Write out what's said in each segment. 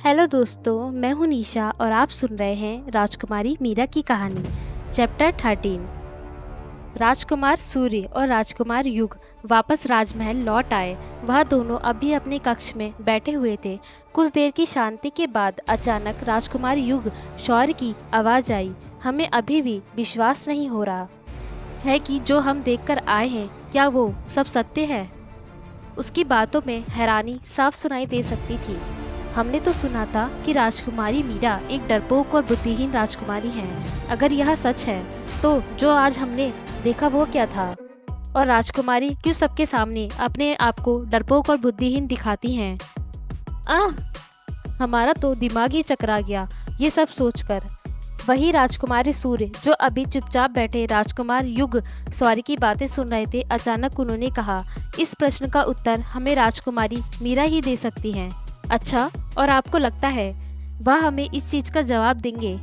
Hello दोस्तों, मैं हूं निशा और आप सुन रहे हैं राजकुमारी मीरा की कहानी। चैप्टर 13। राजकुमार सूर्य और राजकुमार युग वापस राजमहल लौट आए। वह दोनों अभी अपने कक्ष में बैठे हुए थे। कुछ देर की शांति के बाद अचानक राजकुमार युग शौर्य की आवाज आई। हमें अभी भी विश्वास नहीं हो रहा है कि जो हम देखकर आए हैं क्या वो सब सत्य है। उसकी बातों में हैरानी साफ सुनाई दे सकती थी। हमने तो सुना था कि राजकुमारी मीरा एक डरपोक और बुद्धिहीन राजकुमारी है। अगर यह सच है तो जो आज हमने देखा वो क्या था? और राजकुमारी क्यों सबके सामने अपने आप को डरपोक और बुद्धिहीन दिखाती हैं? हमारा तो दिमाग ही चकरा गया ये सब सोचकर। वही राजकुमारी सूर्य जो अभी चुपचाप बैठे राजकुमार युग सॉरी की बातें सुन रहे थे, अचानक उन्होंने कहा, इस प्रश्न का उत्तर हमें राजकुमारी मीरा ही दे सकती हैं। अच्छा, और आपको लगता है वह हमें इस चीज का जवाब देंगे?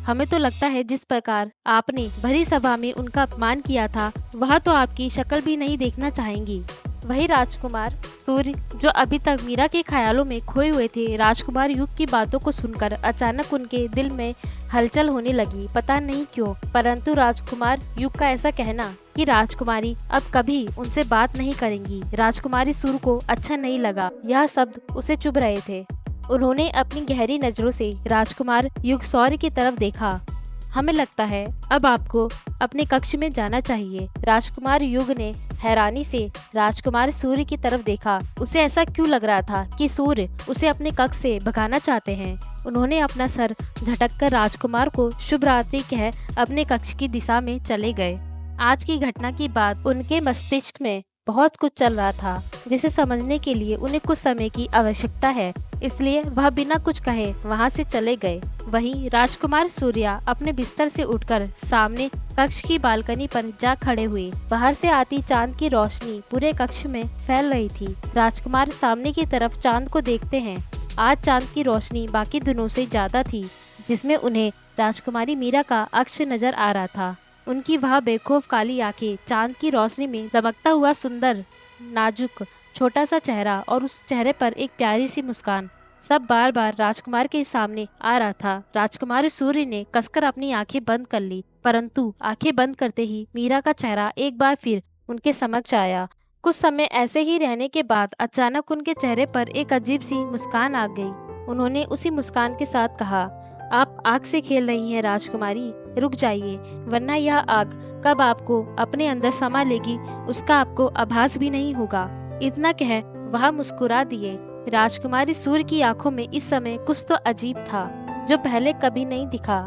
हमें तो लगता है जिस प्रकार आपने भरी सभा में उनका अपमान किया था वह तो आपकी शक्ल भी नहीं देखना चाहेंगी। वही राजकुमार सूर्य जो अभी तक मीरा के ख्यालों में खोए हुए थे, राजकुमार युग की बातों को सुनकर अचानक उनके दिल में हलचल होने लगी। पता नहीं क्यों, परंतु राजकुमार युग का ऐसा कहना कि राजकुमारी अब कभी उनसे बात नहीं करेंगी, राजकुमारी सूर्य को अच्छा नहीं लगा। यह शब्द उसे चुभ रहे थे। उन्होंने अपनी गहरी नजरों से राजकुमार युग सौर्य की तरफ देखा। हमें लगता है अब आपको अपने कक्ष में जाना चाहिए। राजकुमार युग ने हैरानी से राजकुमार सूर्य की तरफ देखा। उसे ऐसा क्यों लग रहा था कि सूर्य उसे अपने कक्ष से भगाना चाहते हैं। उन्होंने अपना सर झटककर राजकुमार को शुभ रात्रि कह अपने कक्ष की दिशा में चले गए। आज की घटना के बाद उनके मस्तिष्क में बहुत कुछ चल रहा था जिसे समझने के लिए उन्हें कुछ समय की आवश्यकता है, इसलिए वह बिना कुछ कहे वहां से चले गए। वहीं राजकुमार सूर्या अपने बिस्तर से उठकर सामने कक्ष की बालकनी पर जा खड़े हुए। बाहर से आती चांद की रोशनी पूरे कक्ष में फैल रही थी। राजकुमार सामने की तरफ चांद को देखते हैं। आज चांद की रोशनी बाकी दिनों से ज्यादा थी, जिसमें उन्हें राजकुमारी मीरा का अक्ष नजर आ रहा था। उनकी वह बेखौफ काली आंखें, चांद की रोशनी में दमकता हुआ सुंदर नाजुक छोटा सा चेहरा और उस चेहरे पर एक प्यारी सी मुस्कान, सब बार बार राजकुमार के सामने आ रहा था। राजकुमार सूर्य ने कसकर अपनी आंखें बंद कर ली, परंतु आंखें बंद करते ही मीरा का चेहरा एक बार फिर उनके समक्ष आया। कुछ समय ऐसे ही रहने के बाद अचानक उनके चेहरे पर एक अजीब सी मुस्कान आ गई। उन्होंने उसी मुस्कान के साथ कहा, आप आग से खेल रही हैं राजकुमारी, रुक जाइए, वरना यह आग कब आपको अपने अंदर समा लेगी उसका आपको आभास भी नहीं होगा। इतना कह वह मुस्कुरा दिए। राजकुमारी सूर्य की आंखों में इस समय कुछ तो अजीब था जो पहले कभी नहीं दिखा।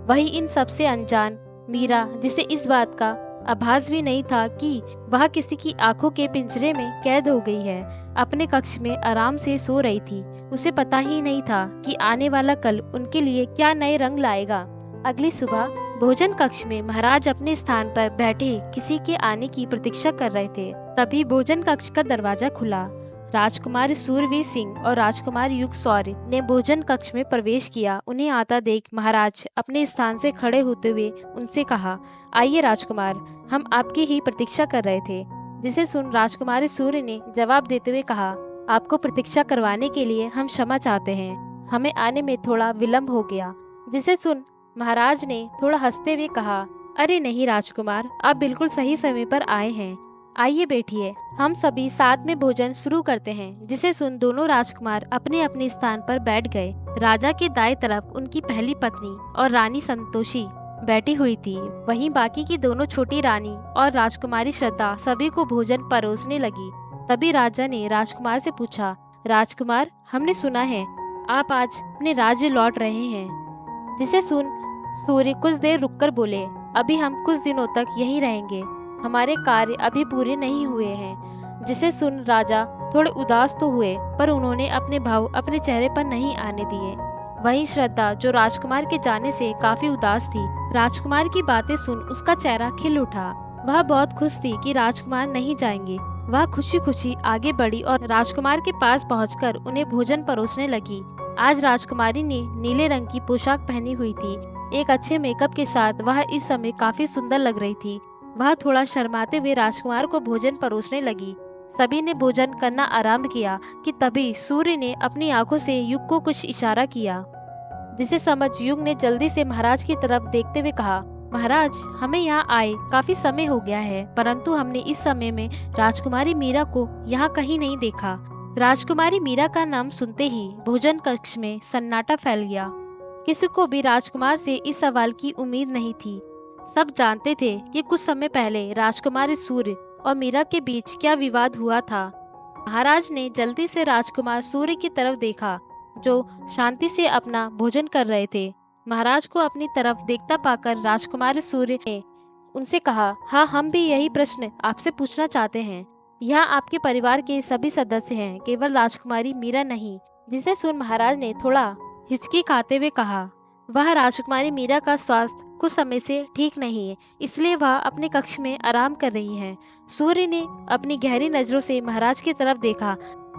वही इन सबसे अनजान मीरा, जिसे इस बात का आभास भी नहीं था कि वह किसी की आंखों के पिंजरे में कैद हो गई है, अपने कक्ष में आराम से सो रही थी। उसे पता ही नहीं था कि आने वाला कल उनके लिए क्या नए रंग लाएगा। अगली सुबह भोजन कक्ष में महाराज अपने स्थान पर बैठे किसी के आने की प्रतीक्षा कर रहे थे। तभी भोजन कक्ष का दरवाजा खुला। राजकुमार सूरवीर सिंह और राजकुमार युग सौर्य ने भोजन कक्ष में प्रवेश किया। उन्हें आता देख महाराज अपने स्थान से खड़े होते हुए उनसे कहा, आइए राजकुमार, हम आपकी ही प्रतीक्षा कर रहे थे। जिसे सुन राजकुमार सूर्य ने जवाब देते हुए कहा, आपको प्रतीक्षा करवाने के लिए हम क्षमा चाहते हैं, हमें आने में थोड़ा विलम्ब हो गया। जिसे सुन महाराज ने थोड़ा हंसते हुए कहा, अरे नहीं राजकुमार, आप बिल्कुल सही समय पर आए हैं, आइए बैठिए, हम सभी साथ में भोजन शुरू करते हैं। जिसे सुन दोनों राजकुमार अपने अपने स्थान पर बैठ गए। राजा के दाएं तरफ उनकी पहली पत्नी और रानी संतोषी बैठी हुई थी। वहीं बाकी की दोनों छोटी रानी और राजकुमारी श्रद्धा सभी को भोजन परोसने लगी। तभी राजा ने राजकुमार से पूछा, राजकुमार, हमने सुना है आप आज अपने राज्य लौट रहे हैं। जिसे सुन सूर्य कुछ देर रुककर बोले, अभी हम कुछ दिनों तक यहीं रहेंगे, हमारे कार्य अभी पूरे नहीं हुए हैं। जिसे सुन राजा थोड़े उदास तो हुए, पर उन्होंने अपने भाव अपने चेहरे पर नहीं आने दिए। वहीं श्रद्धा जो राजकुमार के जाने से काफी उदास थी, राजकुमार की बातें सुन उसका चेहरा खिल उठा। वह बहुत खुश थी कि राजकुमार नहीं जाएंगे। वह खुशी खुशी आगे बढ़ी और राजकुमार के पास पहुंचकर उन्हें भोजन परोसने लगी। आज राजकुमारी ने नीले रंग की पोशाक पहनी हुई थी। एक अच्छे मेकअप के साथ वह इस समय काफी सुंदर लग रही थी। वह थोड़ा शर्माते हुए राजकुमार को भोजन परोसने लगी। सभी ने भोजन करना आरंभ किया कि तभी सूर्य ने अपनी आंखों से युग को कुछ इशारा किया, जिसे समझ युग ने जल्दी से महाराज की तरफ देखते हुए कहा, महाराज, हमें यहाँ आए काफी समय हो गया है, परंतु हमने इस समय में राजकुमारी मीरा को यहाँ कहीं नहीं देखा। राजकुमारी मीरा का नाम सुनते ही भोजन कक्ष में सन्नाटा फैल गया। किसी को भी राजकुमार से इस सवाल की उम्मीद नहीं थी। सब जानते थे कि कुछ समय पहले राजकुमारी सूर्य और मीरा के बीच क्या विवाद हुआ था। महाराज ने जल्दी से राजकुमार सूर्य की तरफ देखा, जो शांति से अपना भोजन कर रहे थे। महाराज को अपनी तरफ देखता पाकर राजकुमार सूर्य ने उनसे कहा, हाँ, हम भी यही प्रश्न आपसे पूछना चाहते हैं। यहाँ आपके परिवार के सभी सदस्य हैं, केवल राजकुमारी मीरा नहीं। जिसे सुन महाराज ने थोड़ा हिचकी खाते हुए कहा, वह राजकुमारी मीरा का स्वास्थ्य कुछ समय से ठीक नहीं है, इसलिए वह अपने कक्ष में आराम कर रही है। सूर्य ने अपनी गहरी नजरों से महाराज की तरफ देखा,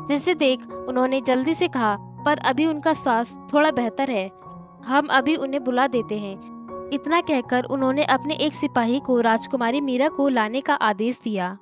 जिसे देख उन्होंने जल्दी से कहा, पर अभी उनका स्वास्थ्य थोड़ा बेहतर है, हम अभी उन्हें बुला देते हैं। इतना कहकर उन्होंने अपने एक सिपाही को राजकुमारी मीरा को लाने का आदेश दिया।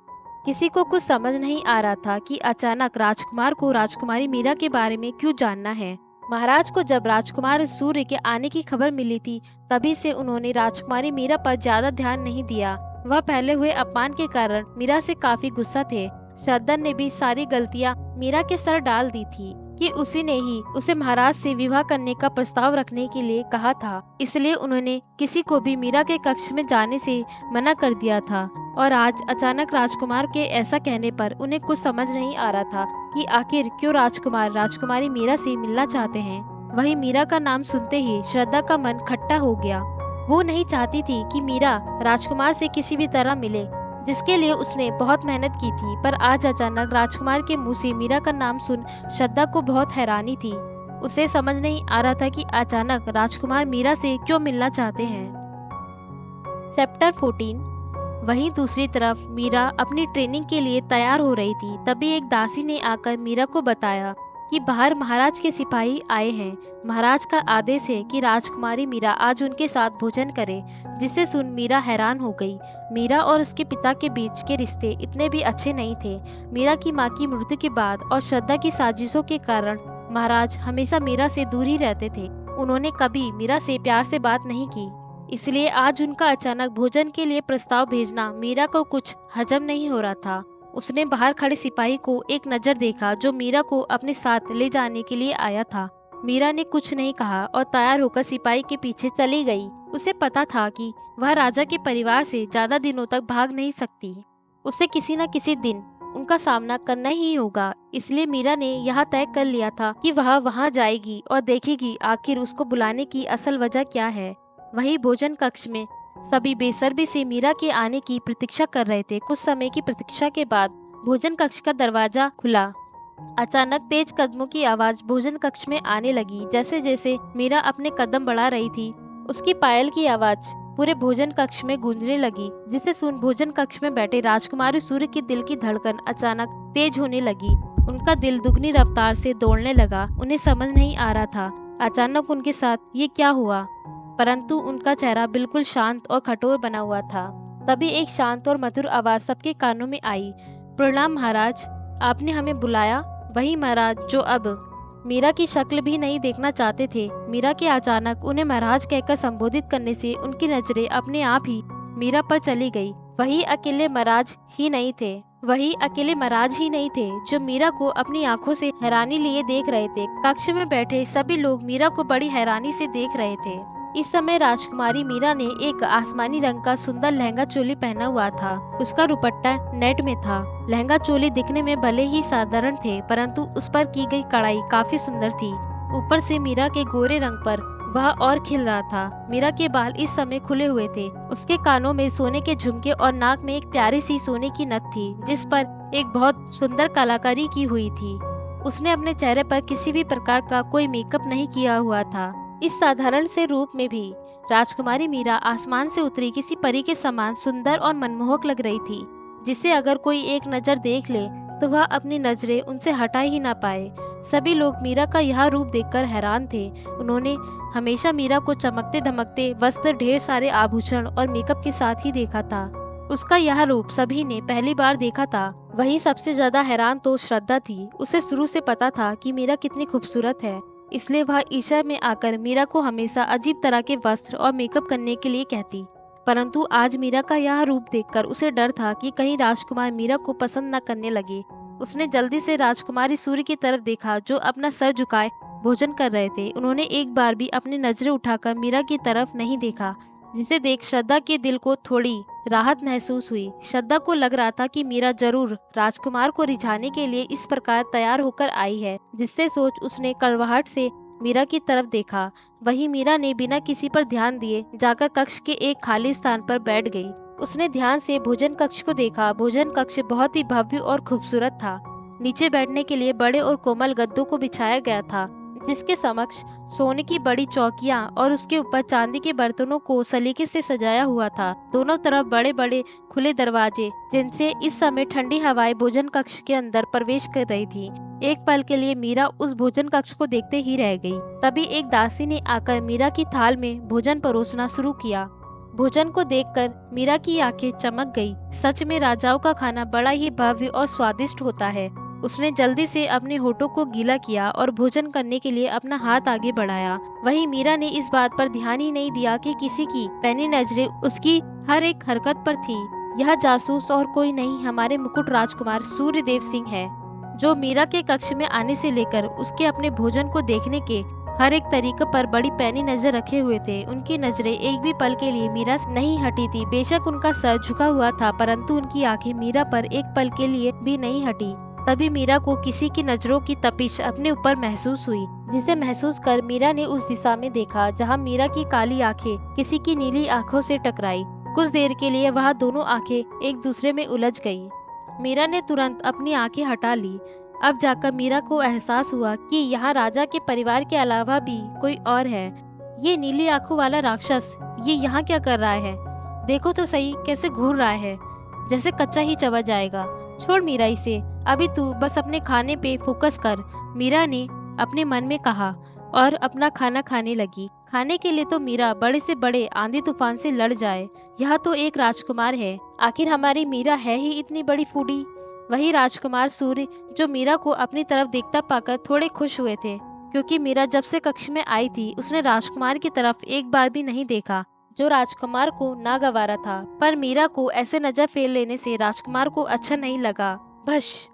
किसी को कुछ समझ नहीं आ रहा था कि अचानक राजकुमार को राजकुमारी मीरा के बारे में क्यों जानना है। महाराज को जब राजकुमार सूर्य के आने की खबर मिली थी, तभी से उन्होंने राजकुमारी मीरा पर ज्यादा ध्यान नहीं दिया। वह पहले हुए अपमान के कारण मीरा से काफी गुस्सा थे। श्रद्धा ने भी सारी गलतियां मीरा के सर डाल दी थी कि उसी ने ही उसे महाराज से विवाह करने का प्रस्ताव रखने के लिए कहा था, इसलिए उन्होंने किसी को भी मीरा के कक्ष में जाने से मना कर दिया था। और आज अचानक राजकुमार के ऐसा कहने पर उन्हें कुछ समझ नहीं आ रहा था कि आखिर क्यों राजकुमार राजकुमारी मीरा से मिलना चाहते हैं। वही मीरा का नाम सुनते ही श्रद्धा का मन खट्टा हो गया। वो नहीं चाहती थी कि मीरा राजकुमार से किसी भी तरह मिले, जिसके लिए उसने बहुत मेहनत की थी। पर आज अचानक राजकुमार के मुंह से मीरा का नाम सुन श्रद्धा को बहुत हैरानी थी। उसे समझ नहीं आ रहा था कि अचानक राजकुमार मीरा से क्यों मिलना चाहते हैं। चैप्टर 14। वहीं दूसरी तरफ मीरा अपनी ट्रेनिंग के लिए तैयार हो रही थी। तभी एक दासी ने आकर मीरा को बताया कि बाहर महाराज के सिपाही आए हैं। महाराज का आदेश है कि राजकुमारी मीरा आज उनके साथ भोजन करे। जिसे सुन मीरा हैरान हो गई। मीरा और उसके पिता के बीच के रिश्ते इतने भी अच्छे नहीं थे। मीरा की मां की मृत्यु के बाद और श्रद्धा की साजिशों के कारण महाराज हमेशा मीरा से दूर ही रहते थे। उन्होंने कभी मीरा से प्यार से बात नहीं की, इसलिए आज उनका अचानक भोजन के लिए प्रस्ताव भेजना मीरा को कुछ हजम नहीं हो रहा था। उसने बाहर खड़े सिपाही को एक नजर देखा, जो मीरा को अपने साथ ले जाने के लिए आया था। मीरा ने कुछ नहीं कहा और तैयार होकर सिपाही के पीछे चली गई। उसे पता था कि वह राजा के परिवार से ज्यादा दिनों तक भाग नहीं सकती। उसे किसी न किसी दिन उनका सामना करना ही होगा। इसलिए मीरा ने यह तय कर लिया था कि वह वहां जाएगी और देखेगी आखिर उसको बुलाने की असल वजह क्या है। वही भोजन कक्ष में सभी बेसब्री से मीरा के आने की प्रतीक्षा कर रहे थे। कुछ समय की प्रतीक्षा के बाद भोजन कक्ष का दरवाजा खुला। अचानक तेज कदमों की आवाज भोजन कक्ष में आने लगी। जैसे जैसे मीरा अपने कदम बढ़ा रही थी, उसकी पायल की आवाज पूरे भोजन कक्ष में गूंजने लगी। जिसे सुन भोजन कक्ष में बैठे राजकुमारी सूर्य के दिल की धड़कन अचानक तेज होने लगी। उनका दिल दुगनी रफ्तार से दौड़ने लगा। उन्हें समझ नहीं आ रहा था अचानक उनके साथ ये क्या हुआ, परंतु उनका चेहरा बिल्कुल शांत और कठोर बना हुआ था। तभी एक शांत और मधुर आवाज सबके कानों में आई, प्रणाम महाराज, आपने हमें बुलाया। वही महाराज जो अब मीरा की शक्ल भी नहीं देखना चाहते थे। मीरा के अचानक उन्हें महाराज कहकर संबोधित करने से उनकी नजरें अपने आप ही मीरा पर चली गई। वही अकेले महाराज ही नहीं थे जो मीरा को अपनी आंखों से हैरानी लिए देख रहे थे। कक्ष में बैठे सभी लोग मीरा को बड़ी हैरानी से देख रहे थे। इस समय राजकुमारी मीरा ने एक आसमानी रंग का सुंदर लहंगा चोली पहना हुआ था। उसका दुपट्टा नेट में था। लहंगा चोली दिखने में भले ही साधारण थे, परंतु उस पर की गई कढ़ाई काफी सुंदर थी। ऊपर से मीरा के गोरे रंग पर वह और खिल रहा था। मीरा के बाल इस समय खुले हुए थे। उसके कानों में सोने के झुमके और नाक में एक प्यारी सी सोने की नथ थी, जिस पर एक बहुत सुंदर कलाकारी की हुई थी। उसने अपने चेहरे पर किसी भी प्रकार का कोई मेकअप नहीं किया हुआ था। इस साधारण से रूप में भी राजकुमारी मीरा आसमान से उतरी किसी परी के समान सुंदर और मनमोहक लग रही थी, जिसे अगर कोई एक नजर देख ले तो वह अपनी नजरें उनसे हटा ही ना पाए। सभी लोग मीरा का यह रूप देखकर हैरान थे। उन्होंने हमेशा मीरा को चमकते धमकते वस्त्र, ढेर सारे आभूषण और मेकअप के साथ ही देखा था। उसका यह रूप सभी ने पहली बार देखा था। वहीं सबसे ज्यादा हैरान तो श्रद्धा थी। उसे शुरू से पता था कि मीरा कितनी खूबसूरत है, इसलिए वह ईर्ष्या में आकर मीरा को हमेशा अजीब तरह के वस्त्र और मेकअप करने के लिए कहती। परंतु आज मीरा का यह रूप देखकर उसे डर था कि कहीं राजकुमार मीरा को पसंद न करने लगे। उसने जल्दी से राजकुमारी सूर्य की तरफ देखा, जो अपना सर झुकाए भोजन कर रहे थे। उन्होंने एक बार भी अपनी नजरें उठाकर मीरा की तरफ नहीं देखा, जिसे देख श्रद्धा के दिल को थोड़ी राहत महसूस हुई। श्रद्धा को लग रहा था कि मीरा जरूर राजकुमार को रिझाने के लिए इस प्रकार तैयार होकर आई है, जिससे सोच उसने कड़वाहट से मीरा की तरफ देखा। वहीं मीरा ने बिना किसी पर ध्यान दिए जाकर कक्ष के एक खाली स्थान पर बैठ गई। उसने ध्यान से भोजन कक्ष को देखा। भोजन कक्ष बहुत ही भव्य और खूबसूरत था। नीचे बैठने के लिए बड़े और कोमल गद्दों को बिछाया गया था, जिसके समक्ष सोने की बड़ी चौकियां और उसके ऊपर चांदी के बर्तनों को सलीके से सजाया हुआ था। दोनों तरफ बड़े बड़े खुले दरवाजे, जिनसे इस समय ठंडी हवाएं भोजन कक्ष के अंदर प्रवेश कर रही थी। एक पल के लिए मीरा उस भोजन कक्ष को देखते ही रह गई। तभी एक दासी ने आकर मीरा की थाल में भोजन परोसना शुरू किया। भोजन को देखकर मीरा की आंखें चमक गई। सच में राजाओं का खाना बड़ा ही भव्य और स्वादिष्ट होता है। उसने जल्दी से अपने होठों को गीला किया और भोजन करने के लिए अपना हाथ आगे बढ़ाया। वहीं मीरा ने इस बात पर ध्यान ही नहीं दिया कि किसी की पैनी नजरें उसकी हर एक हरकत पर थी। यह जासूस और कोई नहीं, हमारे मुकुट राजकुमार सूर्यदेव सिंह है, जो मीरा के कक्ष में आने से लेकर उसके अपने भोजन को देखने के हर एक तरीके पर बड़ी पैनी नजर रखे हुए थे। उनकी नजरें एक भी पल के लिए मीरा से नहीं हटी थी। बेशक उनका सर झुका हुआ था, परंतु उनकी आंखें मीरा पर एक पल के लिए भी नहीं हटी। तभी मीरा को किसी की नजरों की तपिश अपने ऊपर महसूस हुई, जिसे महसूस कर मीरा ने उस दिशा में देखा जहां मीरा की काली आंखें किसी की नीली आंखों से टकराई। कुछ देर के लिए वह दोनों आंखें एक दूसरे में उलझ गईं। मीरा ने तुरंत अपनी आंखें हटा ली। अब जाकर मीरा को एहसास हुआ कि यहाँ राजा के परिवार के अलावा भी कोई और है। ये नीली आंखों वाला राक्षस ये यहाँ क्या कर रहा है? देखो तो सही कैसे घूर रहा है, जैसे कच्चा ही चबा जाएगा। छोड़ मीरा इसे, अभी तू बस अपने खाने पे फोकस कर, मीरा ने अपने मन में कहा और अपना खाना खाने लगी। खाने के लिए तो मीरा बड़े से बड़े आंधी तूफान से लड़ जाए। यह तो एक राजकुमार है, आखिर हमारी मीरा है ही इतनी बड़ी फूडी। वही राजकुमार सूर्य, जो मीरा को अपनी तरफ देखता पाकर थोड़े खुश हुए थे, क्योंकि मीरा जब से कक्ष में आई थी उसने राजकुमार की तरफ एक बार भी नहीं देखा, जो राजकुमार को नागवारा था। पर मीरा को ऐसे नजर फेर लेने से राजकुमार को अच्छा नहीं लगा। बस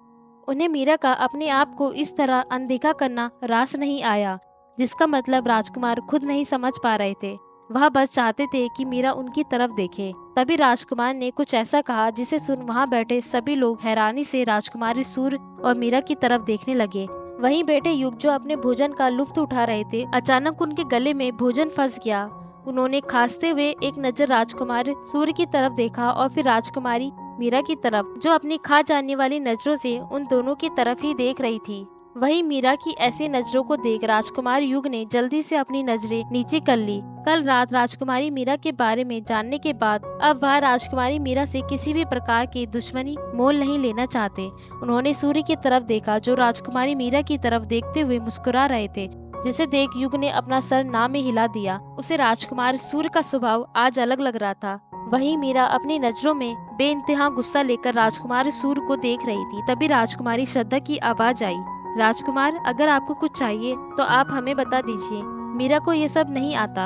उन्हें मीरा का अपने आप को इस तरह अनदेखा करना रास नहीं आया, जिसका मतलब राजकुमार खुद नहीं समझ पा रहे थे। वह बस चाहते थे कि मीरा उनकी तरफ देखे। तभी राजकुमार ने कुछ ऐसा कहा जिसे सुन वहाँ बैठे सभी लोग हैरानी से राजकुमारी सूर्य और मीरा की तरफ देखने लगे। वहीं बैठे युग, जो अपने भोजन का लुत्फ उठा रहे थे, अचानक उनके गले में भोजन फंस गया। उन्होंने खांसते हुए एक नजर राजकुमार सूर्य की तरफ देखा और फिर राजकुमारी मीरा की तरफ, जो अपनी खा जाने वाली नजरों से उन दोनों की तरफ ही देख रही थी। वहीं मीरा की ऐसी नजरों को देख राजकुमार युग ने जल्दी से अपनी नजरें नीचे कर ली। कल रात राजकुमारी मीरा के बारे में जानने के बाद अब वह राजकुमारी मीरा से किसी भी प्रकार की दुश्मनी मोल नहीं लेना चाहते। उन्होंने सूर्य की तरफ देखा, जो राजकुमारी मीरा की तरफ देखते हुए मुस्कुरा रहे थे, जिसे देख युग ने अपना सर ना में हिला दिया। उसे राजकुमार सूर्य का स्वभाव आज अलग लग रहा था। वहीं मीरा अपनी नजरों में बेइंतहा गुस्सा लेकर राजकुमार सूर्य को देख रही थी। तभी राजकुमारी श्रद्धा की आवाज आई, राजकुमार, अगर आपको कुछ चाहिए तो आप हमें बता दीजिए, मीरा को ये सब नहीं आता।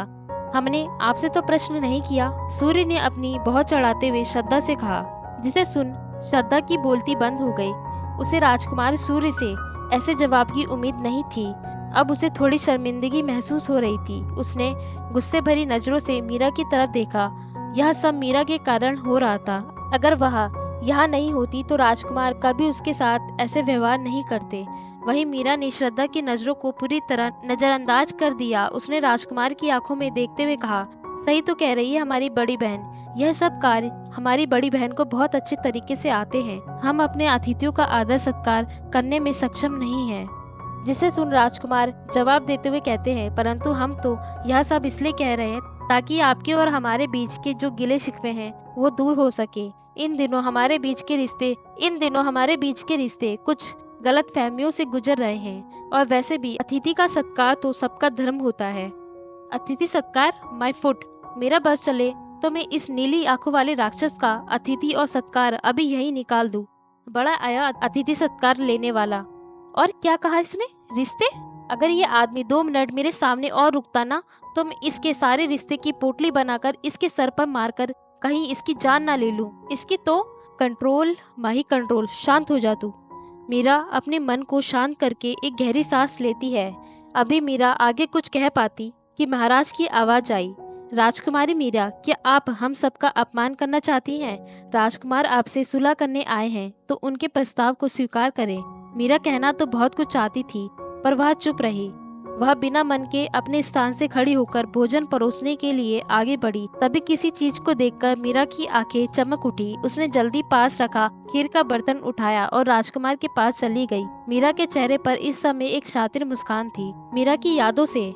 हमने आपसे तो प्रश्न नहीं किया, सूर्य ने अपनी बहुत चढ़ाते हुए श्रद्धा से कहा, जिसे सुन श्रद्धा की बोलती बंद हो गई। उसे राजकुमार सूर्य से ऐसे जवाब की उम्मीद नहीं थी। अब उसे थोड़ी शर्मिंदगी महसूस हो रही थी। उसने गुस्से भरी नजरों से मीरा की तरफ देखा। यह सब मीरा के कारण हो रहा था। अगर वह यहाँ नहीं होती तो राजकुमार कभी उसके साथ ऐसे व्यवहार नहीं करते। वहीं मीरा ने श्रद्धा की नजरों को पूरी तरह नजरअंदाज कर दिया। उसने राजकुमार की आंखों में देखते हुए कहा, सही तो कह रही है हमारी बड़ी बहन, यह सब कार्य हमारी बड़ी बहन को बहुत अच्छे तरीके से आते हैं। हम अपने अतिथियों का आदर सत्कार करने में सक्षम नहीं है। जिसे सुन राजकुमार जवाब देते हुए कहते हैं, परंतु हम तो यह सब इसलिए कह रहे हैं ताकि आपके और हमारे बीच के जो गिले शिकवे हैं वो दूर हो सके। इन दिनों हमारे बीच के रिश्ते कुछ गलत फहमियों से गुजर रहे हैं, और वैसे भी अतिथि का सत्कार तो सबका धर्म होता है। अतिथि सत्कार माय फुट, मेरा बस चले तो मैं इस नीली आंखों वाले राक्षस का अतिथि और सत्कार अभी यही निकाल दूं। बड़ा आया अतिथि सत्कार लेने वाला। और क्या कहा इसने? रिश्ते? अगर ये आदमी 2 मिनट मेरे सामने और रुकता ना, तो मैं इसके सारे रिश्ते की पोटली बनाकर इसके सर पर मारकर कहीं इसकी जान ना ले लूं। इसकी तो कंट्रोल माही कंट्रोल। शांत हो जा तू। मीरा अपने मन को शांत करके एक गहरी सांस लेती है। अभी मीरा आगे कुछ कह पाती कि महाराज की आवाज आई। राजकुमारी मीरा, क्या आप हम सबका अपमान करना चाहती हैं? राजकुमार आपसे सुलह करने आए हैं, तो उनके प्रस्ताव को स्वीकार करें। मीरा कहना तो बहुत कुछ चाहती थी, पर वह चुप रही। वह बिना मन के अपने स्थान से खड़ी होकर भोजन परोसने के लिए आगे बढ़ी। तभी किसी चीज को देखकर मीरा की आंखें चमक उठी। उसने जल्दी पास रखा खीर का बर्तन उठाया और राजकुमार के पास चली गई। मीरा के चेहरे पर इस समय एक शातिर मुस्कान थी। मीरा की यादों से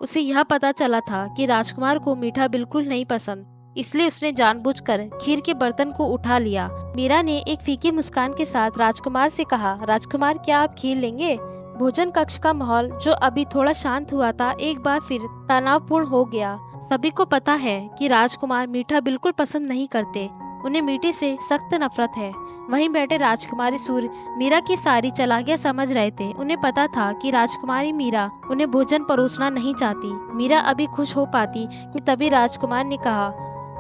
उसे यह पता चला था कि राजकुमार को मीठा बिल्कुल नहीं पसंद, इसलिए उसने जानबूझकर खीर के बर्तन को उठा लिया। मीरा ने एक फीकी मुस्कान के साथ राजकुमार से कहा, राजकुमार क्या आप खीर लेंगे? भोजन कक्ष का माहौल जो अभी थोड़ा शांत हुआ था, एक बार फिर तनावपूर्ण हो गया। सभी को पता है कि राजकुमार मीठा बिल्कुल पसंद नहीं करते। उन्हें मीठे से सख्त नफरत है। वहीं बैठे राजकुमारी सूर्य मीरा की सारी चालाकियां समझ रहे थे। उन्हें पता था कि राजकुमारी मीरा उन्हें भोजन परोसना नहीं चाहती। मीरा अभी खुश हो पाती कि तभी राजकुमार ने कहा,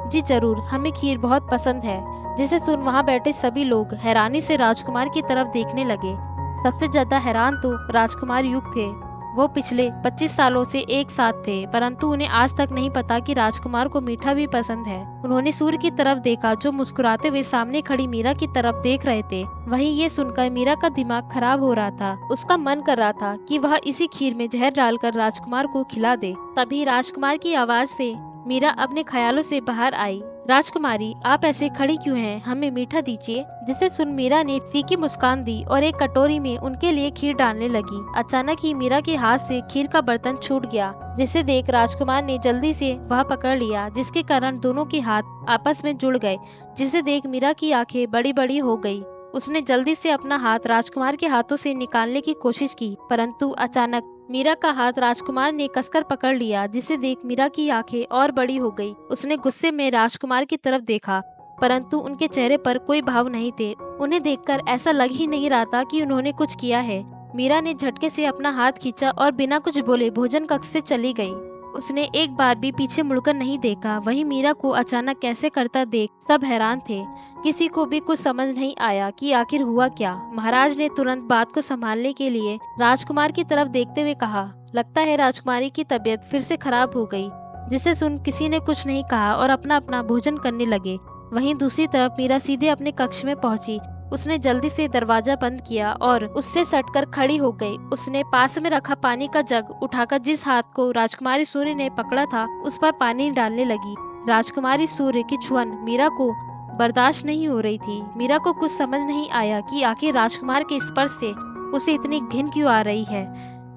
जी जरूर, हमें खीर बहुत पसंद है। जिसे सुन वहाँ बैठे सभी लोग हैरानी से राजकुमार की तरफ देखने लगे। सबसे ज्यादा हैरान तो राजकुमार युग थे। वो पिछले 25 सालों से एक साथ थे, परंतु उन्हें आज तक नहीं पता कि राजकुमार को मीठा भी पसंद है। उन्होंने सूर्य की तरफ देखा जो मुस्कुराते हुए सामने खड़ी मीरा की तरफ देख रहे थे। वहीं ये सुनकर मीरा का दिमाग खराब हो रहा था। उसका मन कर रहा था कि वह इसी खीर में जहर डालकर राजकुमार को खिला दे। तभी राजकुमार की आवाज से मीरा अपने ख्यालों से बाहर आई। राजकुमारी, आप ऐसे खड़ी क्यों हैं? हमें मीठा दीजिए। जिसे सुन मीरा ने फीकी मुस्कान दी और एक कटोरी में उनके लिए खीर डालने लगी। अचानक ही मीरा के हाथ से खीर का बर्तन छूट गया, जिसे देख राजकुमार ने जल्दी से वह पकड़ लिया, जिसके कारण दोनों के हाथ आपस में जुड़ गए। जिसे देख मीरा की आंखें बड़ी बड़ी हो गई। उसने जल्दी से अपना हाथ राजकुमार के हाथों से निकालने की कोशिश की, परंतु अचानक मीरा का हाथ राजकुमार ने कसकर पकड़ लिया। जिसे देख मीरा की आंखें और बड़ी हो गई। उसने गुस्से में राजकुमार की तरफ देखा, परंतु उनके चेहरे पर कोई भाव नहीं थे। उन्हें देखकर ऐसा लग ही नहीं रहा था कि उन्होंने कुछ किया है। मीरा ने झटके से अपना हाथ खींचा और बिना कुछ बोले भोजन कक्ष से चली गई। उसने एक बार भी पीछे मुड़कर नहीं देखा। वहीं मीरा को अचानक कैसे करता देख सब हैरान थे। किसी को भी कुछ समझ नहीं आया कि आखिर हुआ क्या। महाराज ने तुरंत बात को संभालने के लिए राजकुमार की तरफ देखते हुए कहा, लगता है राजकुमारी की तबीयत फिर से खराब हो गई। जिसे सुन किसी ने कुछ नहीं कहा और अपना अपना भोजन करने लगे। वहीं दूसरी तरफ मीरा सीधे अपने कक्ष में पहुंची। उसने जल्दी से दरवाजा बंद किया और उससे सटकर खड़ी हो गई। उसने पास में रखा पानी का जग उठाकर जिस हाथ को राजकुमारी सूर्य ने पकड़ा था उस पर पानी डालने लगी। राजकुमारी सूर्य की छुअन मीरा को बर्दाश्त नहीं हो रही थी। मीरा को कुछ समझ नहीं आया कि आखिर राजकुमार के स्पर्श से उसे इतनी घिन क्यों आ रही है।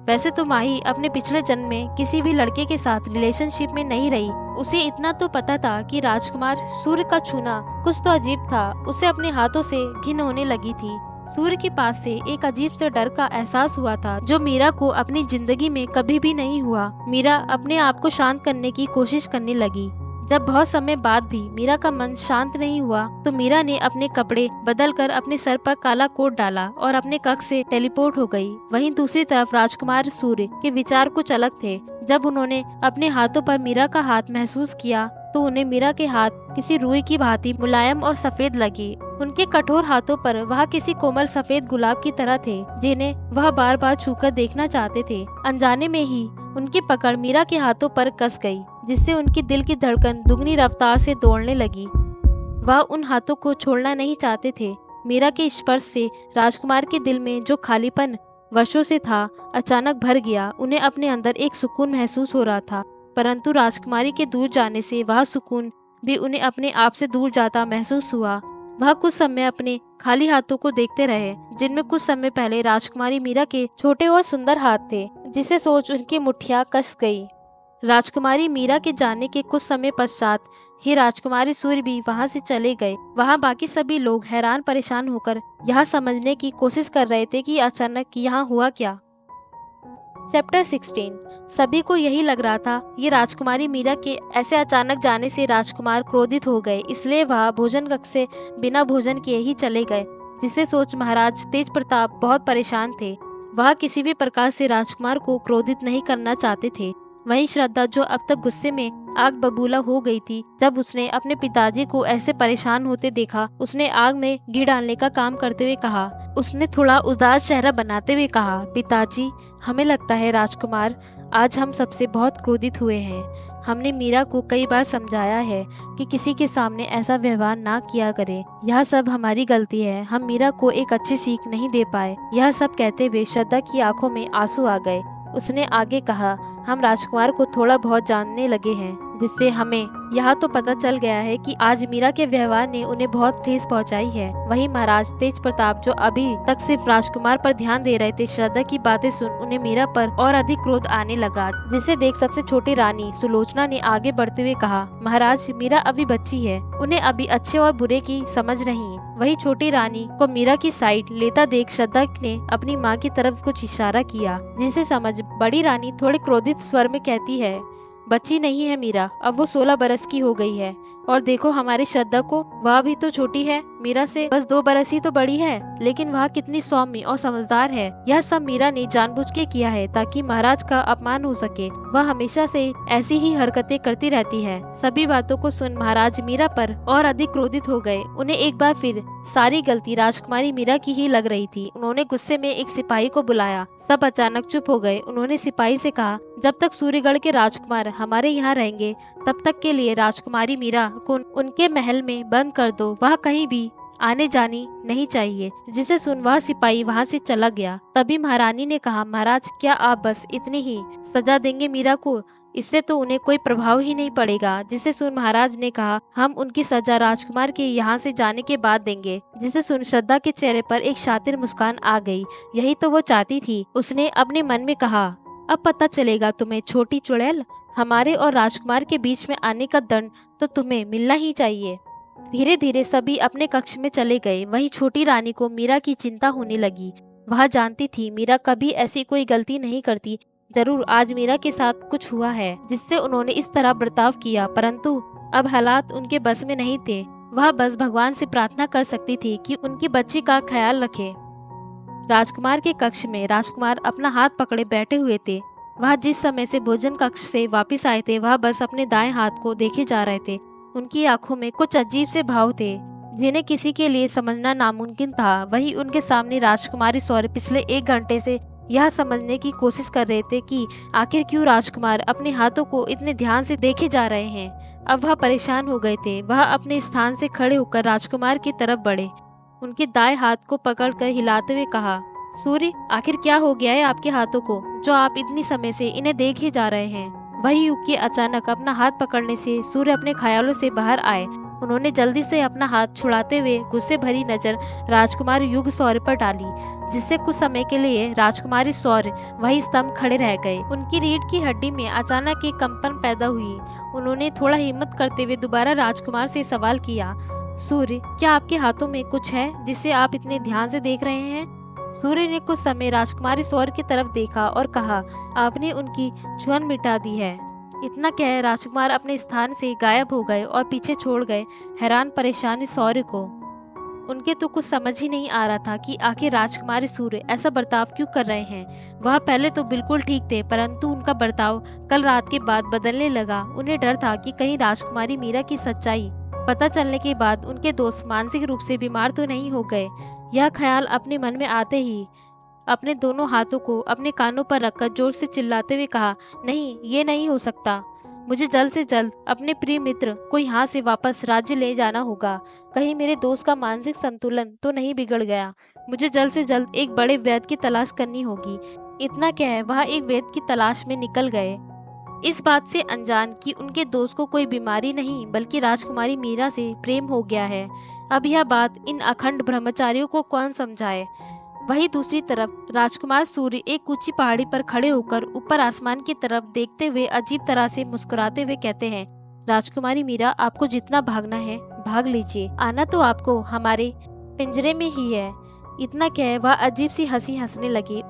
वैसे तो माही अपने पिछले जन्म में किसी भी लड़के के साथ रिलेशनशिप में नहीं रही। उसे इतना तो पता था कि राजकुमार सूर्य का छूना कुछ तो अजीब था। उसे अपने हाथों से घिन होने लगी थी। सूर्य के पास से एक अजीब से डर का एहसास हुआ था जो मीरा को अपनी जिंदगी में कभी भी नहीं हुआ। मीरा अपने आप को शांत करने की कोशिश करने लगी। जब बहुत समय बाद भी मीरा का मन शांत नहीं हुआ तो मीरा ने अपने कपड़े बदलकर अपने सर पर काला कोट डाला और अपने कक्ष से टेलीपोर्ट हो गई। वहीं दूसरी तरफ राजकुमार सूर्य के विचार कुछ अलग थे। जब उन्होंने अपने हाथों पर मीरा का हाथ महसूस किया तो उन्हें मीरा के हाथ किसी रुई की भांति मुलायम और सफेद लगी। उनके कठोर हाथों पर वह किसी कोमल सफेद गुलाब की तरह थे जिन्हें वह बार बार छूकर देखना चाहते थे। अनजाने में ही उनकी पकड़ मीरा के हाथों पर कस गई, जिससे उनकी दिल की धड़कन दुगनी रफ्तार से दौड़ने लगी। वह उन हाथों को छोड़ना नहीं चाहते थे। मीरा के स्पर्श से राजकुमार के दिल में जो खालीपन वर्षों से था अचानक भर गया। उन्हें अपने अंदर एक सुकून महसूस हो रहा था, परंतु राजकुमारी के दूर जाने से वह सुकून भी उन्हें अपने आप से दूर जाता महसूस हुआ। वह कुछ समय अपने खाली हाथों को देखते रहे, जिनमें कुछ समय पहले राजकुमारी मीरा के छोटे और सुंदर हाथ थे, जिसे सोच उनकी मुठ्ठियां कस गई। राजकुमारी मीरा के जाने के कुछ समय पश्चात ही राजकुमारी सूर्य भी वहां से चले गए। वहां बाकी सभी लोग हैरान परेशान होकर यह समझने की कोशिश कर रहे थे कि अचानक यहाँ हुआ क्या। चैप्टर 16। सभी को यही लग रहा था। ये राजकुमारी मीरा के ऐसे अचानक जाने से राजकुमार क्रोधित हो गए, इसलिए वह भोजन कक्ष से बिना भोजन किए ही चले गए, जिसे सोच महाराज तेज प्रताप बहुत परेशान थे। वह किसी भी प्रकार से राजकुमार को क्रोधित नहीं करना चाहते थे। वहीं श्रद्धा, जो अब तक गुस्से में आग बबूला हो गई थी, जब उसने अपने पिताजी को ऐसे परेशान होते देखा, उसने आग में घी डालने का काम करते हुए कहा। उसने थोड़ा उदास चेहरा बनाते हुए कहा, पिताजी, हमें लगता है राजकुमार आज हम सबसे बहुत क्रोधित हुए हैं। हमने मीरा को कई बार समझाया है कि किसी के सामने ऐसा व्यवहार ना किया करे। यह सब हमारी गलती है। हम मीरा को एक अच्छी सीख नहीं दे पाए। यह सब कहते हुए श्रद्धा की आंखों में आंसू आ गए। उसने आगे कहा, हम राजकुमार को थोड़ा बहुत जानने लगे हैं, जिससे हमें यह तो पता चल गया है कि आज मीरा के व्यवहार ने उन्हें बहुत ठेस पहुंचाई है। वहीं महाराज तेज प्रताप, जो अभी तक सिर्फ राजकुमार पर ध्यान दे रहे थे, श्रद्धा की बातें सुन उन्हें मीरा पर और अधिक क्रोध आने लगा, जिसे देख सबसे छोटी रानी सुलोचना ने आगे बढ़ते हुए कहा, महाराज मीरा अभी बच्ची है, उन्हें अभी अच्छे और बुरे की समझ नहीं। वही छोटी रानी को मीरा की साइड लेता देख श्रद्धा ने अपनी माँ की तरफ कुछ इशारा किया, जिसे समझ बड़ी रानी थोड़े क्रोधित स्वर में कहती है, बच्ची नहीं है मीरा, अब वो 16 बरस की हो गई है। और देखो हमारी श्रद्धा को, वह भी तो छोटी है, मीरा से बस 2 बरस ही तो बड़ी है, लेकिन वह कितनी सौम्य और समझदार है। यह सब मीरा ने जानबूझ के किया है ताकि महाराज का अपमान हो सके। वह हमेशा से ऐसी ही हरकतें करती रहती है। सभी बातों को सुन महाराज मीरा पर और अधिक क्रोधित हो गए। उन्हें एक बार फिर सारी गलती राजकुमारी मीरा की ही लग रही थी। उन्होंने गुस्से में एक सिपाही को बुलाया। सब अचानक चुप हो गए। उन्होंने सिपाही से कहा, जब तक सूर्यगढ़ के राजकुमार हमारे यहाँ रहेंगे, तब तक के लिए राजकुमारी मीरा को उनके महल में बंद कर दो। वह कहीं भी आने जानी नहीं चाहिए। जिसे सुन वह सिपाही वहाँ से चला गया। तभी महारानी ने कहा, महाराज क्या आप बस इतनी ही सजा देंगे मीरा को? इससे तो उन्हें कोई प्रभाव ही नहीं पड़ेगा। जिसे सुन महाराज ने कहा, हम उनकी सजा राजकुमार के यहाँ से जाने के बाद देंगे। जिसे सुन श्रद्धा के चेहरे पर एक शातिर मुस्कान आ गई। यही तो वो चाहती थी। उसने अपने मन में कहा, अब पता चलेगा तुम्हें छोटी चुड़ैल, हमारे और राजकुमार के बीच में आने का दंड तो तुम्हें मिलना ही चाहिए। धीरे धीरे सभी अपने कक्ष में चले गए। वहीं छोटी रानी को मीरा की चिंता होने लगी। वह जानती थी मीरा कभी ऐसी कोई गलती नहीं करती। जरूर आज मीरा के साथ कुछ हुआ है जिससे उन्होंने इस तरह बर्ताव किया, परंतु अब हालात उनके बस में नहीं थे। वह बस भगवान से प्रार्थना कर सकती थी कि उनकी बच्ची का ख्याल रखे। राजकुमार के कक्ष में राजकुमार अपना हाथ पकड़े बैठे हुए थे। वह जिस समय से भोजन कक्ष से वापस आए थे, वह बस अपने दाएं हाथ को देखे जा रहे थे। उनकी आंखों में कुछ अजीब से भाव थे जिन्हें किसी के लिए समझना नामुमकिन था। वहीं उनके सामने राजकुमारी सौर्य पिछले 1 घंटे से यह समझने की कोशिश कर रहे थे कि आखिर क्यों राजकुमार अपने हाथों को इतने ध्यान से देखे जा रहे हैं। अब वह परेशान हो गए थे। वह अपने स्थान से खड़े होकर राजकुमार की तरफ बढ़े। उनके दाएं हाथ को पकड़कर हिलाते हुए कहा, सूर्य, आखिर क्या हो गया है आपके हाथों को, जो आप इतनी समय से इन्हें देखे जा रहे हैं? वही युग के अचानक अपना हाथ पकड़ने से सूर्य अपने ख्यालों से बाहर आए। उन्होंने जल्दी से अपना हाथ छुड़ाते हुए गुस्से भरी नजर राजकुमार युग सौर्य पर डाली, जिससे कुछ समय के लिए राजकुमारी सौर्य वही स्तंभ खड़े रह गए। उनकी रीढ़ की हड्डी में अचानक एक कंपन पैदा हुई। उन्होंने थोड़ा हिम्मत करते हुए दोबारा राजकुमार से सवाल किया, सूर्य, क्या आपके हाथों में कुछ है जिसे आप इतने ध्यान से देख रहे हैं? सूर्य ने कुछ समय राजकुमारी सौर्य की तरफ देखा और कहा, आपने उनकी छुअन मिटा दी है। इतना कह राजकुमार अपने स्थान से गायब हो गए और पीछे छोड़ गए हैरान परेशानी सौर्य को। उनके तो कुछ समझ ही नहीं आ रहा था कि आखिर राजकुमारी सूर्य ऐसा बर्ताव क्यों कर रहे हैं। वह पहले तो बिल्कुल ठीक थे, परंतु उनका बर्ताव कल रात के बाद बदलने लगा। उन्हें डर था कि कहीं राजकुमारी मीरा की सच्चाई पता चलने के बाद उनके दोस्त मानसिक रूप से बीमार तो नहीं हो गए। यह ख्याल अपने मन में आते ही अपने दोनों हाथों को अपने कानों पर रखकर जोर से चिल्लाते हुए कहा, नहीं, ये नहीं हो सकता। मुझे जल्द से जल्द अपने प्रिय मित्र को यहाँ से वापस राज्य ले जाना होगा। कहीं मेरे दोस्त का मानसिक संतुलन तो नहीं बिगड़ गया। मुझे जल्द से जल्द एक बड़े वैद्य की तलाश करनी होगी। इतना कह वह एक वैद्य की तलाश में निकल गए, इस बात से अनजान कि उनके दोस्त को कोई बीमारी नहीं बल्कि राजकुमारी मीरा से प्रेम हो गया है। अब यह बात इन अखंड ब्रह्मचारियों को कौन समझाए। वहीं दूसरी तरफ राजकुमार सूर्य एक ऊंची पहाड़ी पर खड़े होकर ऊपर आसमान की तरफ देखते हुए अजीब तरह से मुस्कुराते हुए कहते हैं, राजकुमारी मीरा, आपको जितना भागना है भाग लीजिए, आना तो आपको हमारे पिंजरे में ही है। इतना कह वह अजीब सी हंसी हंसने लगी।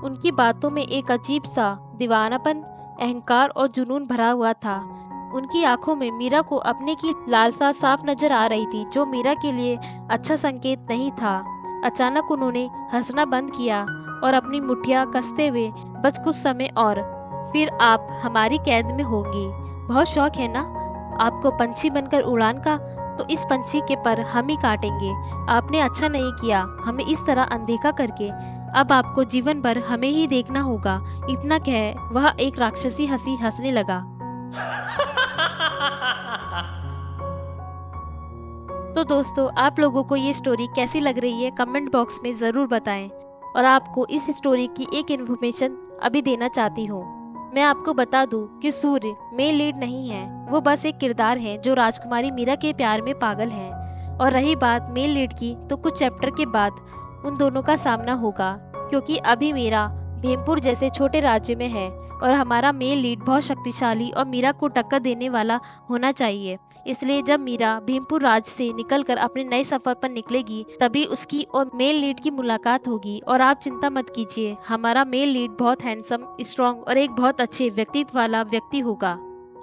उनकी बातों में एक अजीब सा दीवानापन, अहंकार और जुनून भरा हुआ था। उनकी आंखों में मीरा को अपने की लालसा साफ नजर आ रही थी, जो मीरा के लिए अच्छा संकेत नहीं था। अचानक उन्होंने हंसना बंद किया और अपनी मुठ्ठियां कसते हुए, बस कुछ समय और, फिर आप हमारी कैद में होंगी। बहुत शौक है ना आपको पंछी बनकर उड़ान का, तो इस पंछी के पर हम ही काटेंगे। आपने अच्छा नहीं किया हमें इस तरह अनदेखा करके। अब आपको जीवन भर हमें ही देखना होगा। इतना कह वह एक राक्षसी हंसी हंसने लगा। तो दोस्तों, आप लोगों को ये स्टोरी कैसी लग रही है कमेंट बॉक्स में ज़रूर बताएं। और आपको इस स्टोरी की एक इन्फॉर्मेशन अभी देना चाहती हूँ। मैं आपको बता दूं कि सूर्य मेन लीड नहीं है, वो बस एक किरदार है जो राजकुमारी मीरा के प्यार में पागल है। और रही बात मेन लीड की, तो कुछ चैप्टर के बाद उन दोनों का सामना होगा, क्योंकि अभी मीरा भीमपुर जैसे छोटे राज्य में है और हमारा मेन लीड बहुत शक्तिशाली और मीरा को टक्कर देने वाला होना चाहिए। इसलिए जब मीरा भीमपुर राज्य से निकलकर अपने नए सफर पर निकलेगी, तभी उसकी और मेन लीड की मुलाकात होगी। और आप चिंता मत कीजिए, हमारा मेन लीड बहुत हैंडसम, स्ट्रॉन्ग और एक बहुत अच्छे व्यक्तित्व वाला व्यक्ति होगा।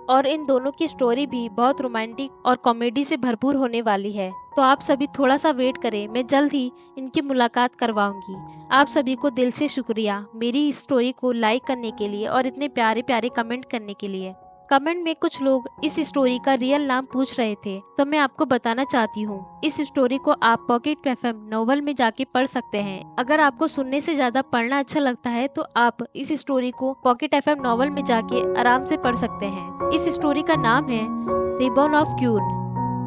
और इन दोनों की स्टोरी भी बहुत रोमांटिक और कॉमेडी से भरपूर होने वाली है। तो आप सभी थोड़ा सा वेट करें, मैं जल्द ही इनकी मुलाकात करवाऊंगी। आप सभी को दिल से शुक्रिया मेरी इस स्टोरी को लाइक करने के लिए और इतने प्यारे प्यारे कमेंट करने के लिए। कमेंट में कुछ लोग इस स्टोरी का रियल नाम पूछ रहे थे, तो मैं आपको बताना चाहती हूँ, इस स्टोरी को आप पॉकेट एफएम नोवेल में जाके पढ़ सकते हैं। अगर आपको सुनने से ज्यादा पढ़ना अच्छा लगता है, तो आप इस स्टोरी को पॉकेट एफएम नोवेल में जाके आराम से पढ़ सकते हैं। इस स्टोरी का नाम है रिबॉन ऑफ क्यून।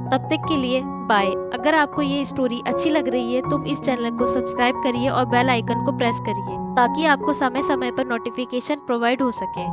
तब तक के लिए बाय। अगर आपको ये स्टोरी अच्छी लग रही है तो इस चैनल को सब्सक्राइब करिए और बेल आइकन को प्रेस करिए, ताकि आपको समय समय पर नोटिफिकेशन प्रोवाइड हो सके।